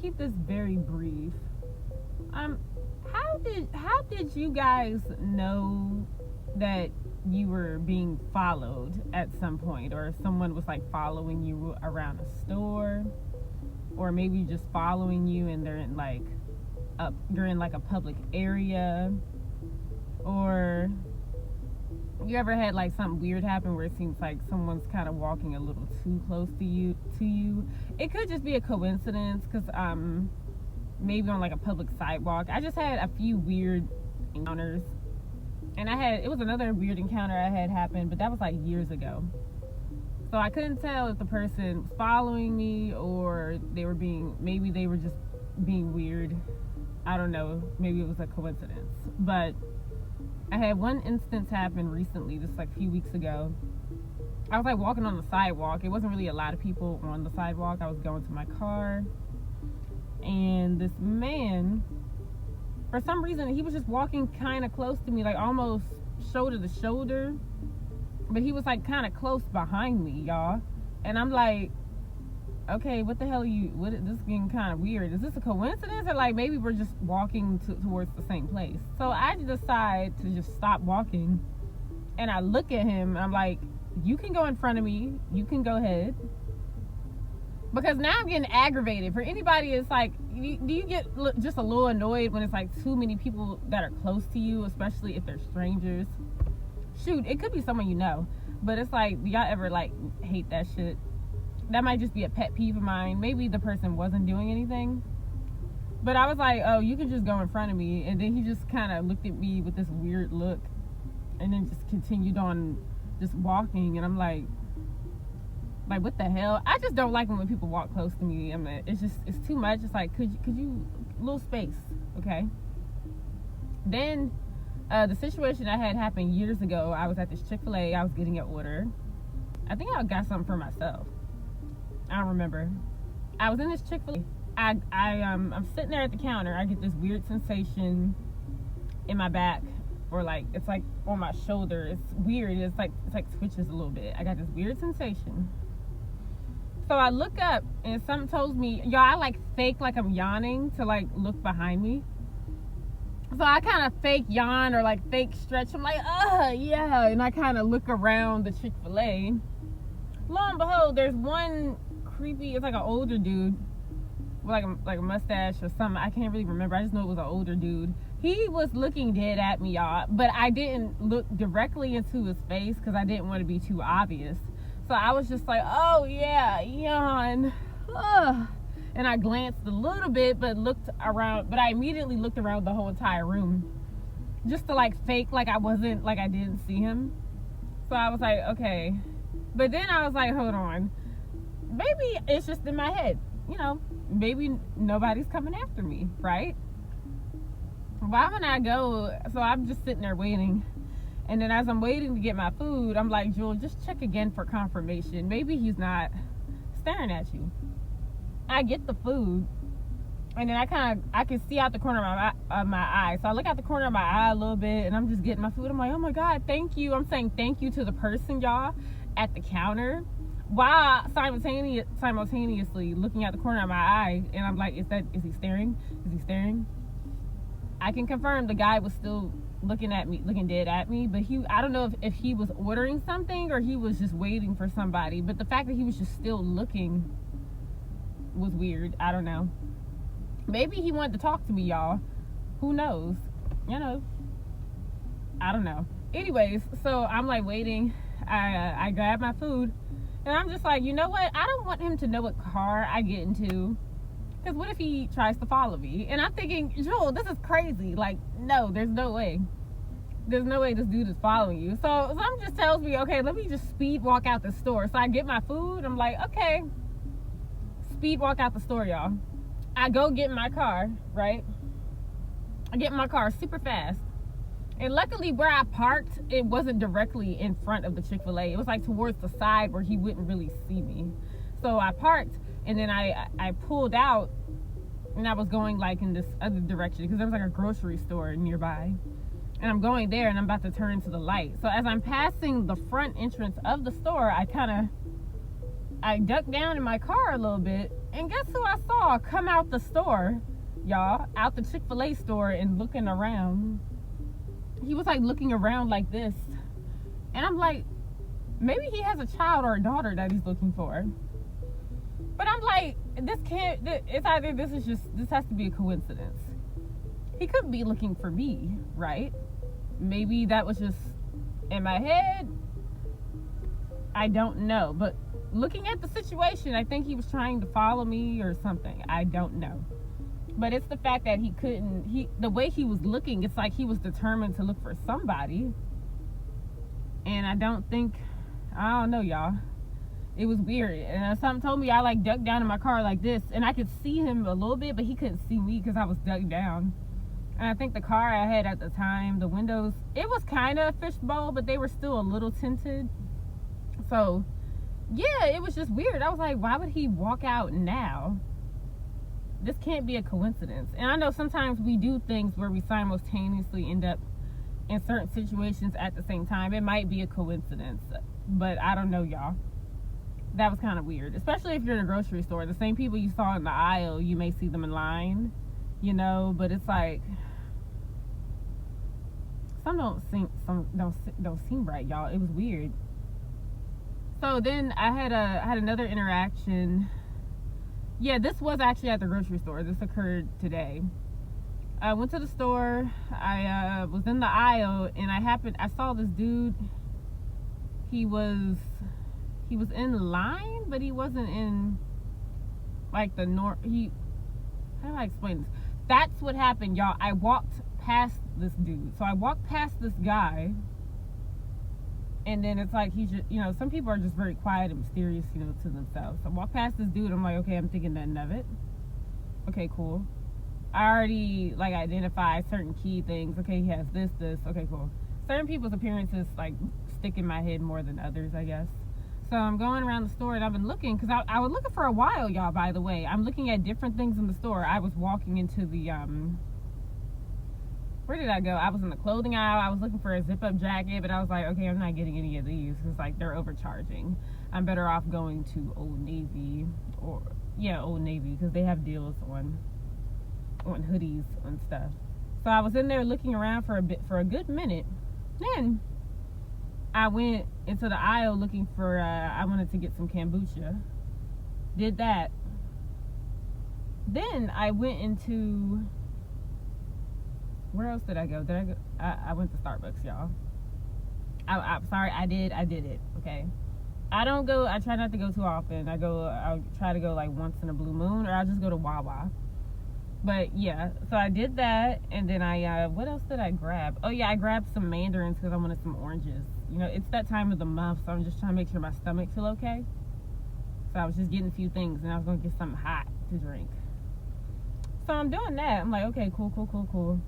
keep this very brief. How did you guys know that you were being followed at some point, or someone was like following you around a store, or maybe just following you and they're in like a public area, or you ever had like something weird happen where it seems like someone's kind of walking a little too close to you? It could just be a coincidence, because maybe on like a public sidewalk. I just had a few weird encounters, and it was another weird encounter I had happened, but that was like years ago. So I couldn't tell if the person was following me or maybe they were just being weird. I don't know, maybe it was a coincidence. But I had one instance happen recently, just like a few weeks ago. I was like walking on the sidewalk. It wasn't really a lot of people on the sidewalk. I was going to my car, and this man, for some reason, he was just walking kind of close to me, like almost shoulder to shoulder, but he was like kind of close behind me, y'all. And I'm like, okay, what the hell this is getting kind of weird. Is this a coincidence, or like maybe we're just walking towards the same place? So I decide to just stop walking, and I look at him, and I'm like, you can go in front of me, you can go ahead. Because now I'm getting aggravated. For anybody, it's like, do you get just a little annoyed when it's like too many people that are close to you, especially if they're strangers? Shoot, it could be someone you know, but it's like, do y'all ever like hate that shit? That might just be a pet peeve of mine. Maybe the person wasn't doing anything, but I was like, oh, you can just go in front of me. And then he just kind of looked at me with this weird look, and then just continued on just walking. And I'm like, what the hell? I just don't like when people walk close to me. I mean, it's too much. It's like, could you little space, okay? Then the situation I had happened years ago. I was at this Chick-fil-A. I was getting an order. I think I got something for myself. I don't remember. I was in this Chick-fil-A. I'm sitting there at the counter. I get this weird sensation in my back, or like it's like on my shoulder. It's weird. It's like twitches a little bit. I got this weird sensation. So I look up, and something tells me, y'all, I like fake like I'm yawning to like look behind me. So I kind of fake yawn or like fake stretch. I'm like, yeah. And I kind of look around the Chick-fil-A. Lo and behold, there's one creepy, it's like an older dude with like a mustache or something. I can't really remember. I just know it was an older dude. He was looking dead at me, y'all, but I didn't look directly into his face because I didn't want to be too obvious. So I was just like, oh yeah, yawn. Ugh. And I glanced a little bit, but looked around, but I immediately looked around the whole entire room just to like fake like I didn't see him. So I was like, okay. But then I was like, hold on. Maybe it's just in my head. You know, maybe nobody's coming after me, right? Why would I go? So I'm just sitting there waiting. And then as I'm waiting to get my food, I'm like, Jewel, just check again for confirmation. Maybe he's not staring at you. I get the food, and then I can see out the corner of my eye. So I look out the corner of my eye a little bit, and I'm just getting my food. I'm like, oh my God, thank you. I'm saying thank you to the person, y'all, at the counter, while simultaneously looking at the corner of my eye. And I'm like, is he staring? Is he staring? I can confirm the guy was still looking at me, looking dead at me, but I don't know if he was ordering something or he was just waiting for somebody. But the fact that he was just still looking was weird. I don't know. Maybe he wanted to talk to me, y'all. Who knows? You know, I don't know. Anyways, so I'm like waiting. I grab my food, and I'm just like, you know what? I don't want him to know what car I get into, because what if he tries to follow me? And I'm thinking, Jewel, this is crazy. Like, no, there's no way. There's no way this dude is following you. So something just tells me, okay, let me just speed walk out the store. So I get my food. I'm like, okay. Speed walk out the store, y'all. I go get in my car, right? I get in my car super fast. And luckily where I parked, it wasn't directly in front of the Chick-fil-A. It was like towards the side where he wouldn't really see me. So I parked, and then I pulled out, and I was going like in this other direction because there was like a grocery store nearby. And I'm going there, and I'm about to turn into the light. So as I'm passing the front entrance of the store, I duck down in my car a little bit, And guess who I saw come out the store, y'all, out the Chick-fil-A store and looking around. He was like looking around like this. And I'm like, maybe he has a child or a daughter that he's looking for. But I'm like, it's either this has to be a coincidence. He couldn't be looking for me, right? Maybe that was just in my head. I don't know. But looking at the situation, I think he was trying to follow me or something. I don't know. But it's the fact that the way he was looking, it's like he was determined to look for somebody. And I don't know, y'all. It was weird. And something told me I like ducked down in my car like this. And I could see him a little bit, but he couldn't see me because I was ducked down. And I think the car I had at the time, the windows, it was kind of a fishbowl, but they were still a little tinted. So, yeah, it was just weird. I was like, why would he walk out now? This can't be a coincidence. And I know sometimes we do things where we simultaneously end up in certain situations at the same time. It might be a coincidence, but I don't know, y'all. That was kind of weird, especially if you're in a grocery store. The same people you saw in the aisle, you may see them in line, but it's like some don't seem right, y'all. It was weird. So then I had another interaction. Yeah, this was actually at the grocery store. This occurred today. I went to the store. I was in the aisle, and I saw this dude. He was in line, but he wasn't in like the how do I explain this? That's what happened, y'all. I walked past this dude. So I walked past this guy, and then it's like he's just, some people are just very quiet and mysterious, to themselves. So I walked past this dude. I'm like, okay, I'm thinking nothing of it. Okay, cool. I already like identify certain key things. Okay, he has this. Okay, cool. Certain people's appearances like stick in my head more than others, I guess. So I'm going around the store, and I've been looking because I was looking for a while, y'all. By the way, I'm looking at different things in the store. I was walking into the where did I go? I was in the clothing aisle. I was looking for a zip-up jacket, but I was like, okay, I'm not getting any of these because like they're overcharging. I'm better off going to Old Navy because they have deals on hoodies and stuff. So I was in there looking around for a good minute. Then I went into the aisle looking for I wanted to get some kombucha. Did that. Then I went into, where else did I go? I went to Starbucks, y'all. I'm sorry, I did it, okay? I try not to go too often. I'll try to go like once in a blue moon, or I'll just go to Wawa. But yeah, so I did that, and then what else did I grab? Oh yeah, I grabbed some mandarins because I wanted some oranges. It's that time of the month, so I'm just trying to make sure my stomach feel okay. So I was just getting a few things, and I was gonna get something hot to drink. So I'm doing that. I'm like, okay, cool.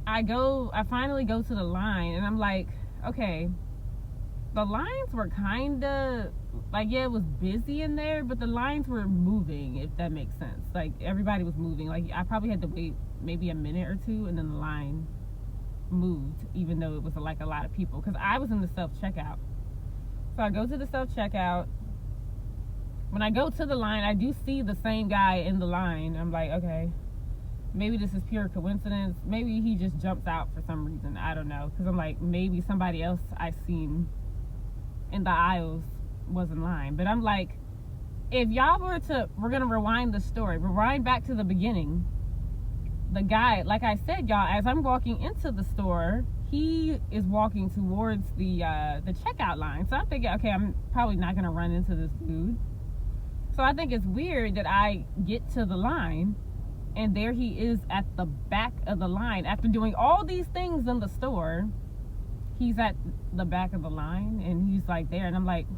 I finally go to the line, and I'm like, okay, the lines were kind of like, yeah, it was busy in there, but the lines were moving, if that makes sense. Like everybody was moving. Like I probably had to wait maybe a minute or two, and then the line moved, even though it was like a lot of people, because I was in the self-checkout. So I go to the self-checkout. When I go to the line, I do see the same guy in the line. I'm like, okay, maybe this is pure coincidence. Maybe he just jumps out for some reason. I don't know, because I'm like, maybe somebody else I seen in the aisles was in line. But I'm like, if y'all we're gonna rewind the story, rewind back to the beginning. The guy, like I said, y'all, as I'm walking into the store, he is walking towards the checkout line. So I'm thinking, okay, I'm probably not gonna run into this dude. So I think it's weird that I get to the line, and there he is at the back of the line. After doing all these things in the store, he's at the back of the line, and he's like there, and I'm like,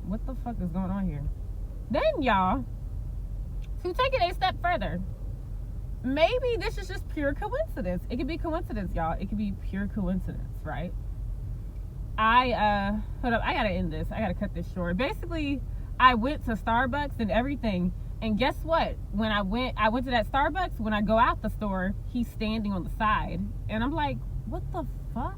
what the fuck is going on here? Then, y'all, to take it a step further, maybe this is just pure coincidence. It could be coincidence, y'all. It could be pure coincidence, right? Hold up, I gotta end this. I gotta cut this short. Basically, I went to Starbucks and everything, and guess what? When I went to that Starbucks. When I go out the store, he's standing on the side, and I'm like, what the fuck?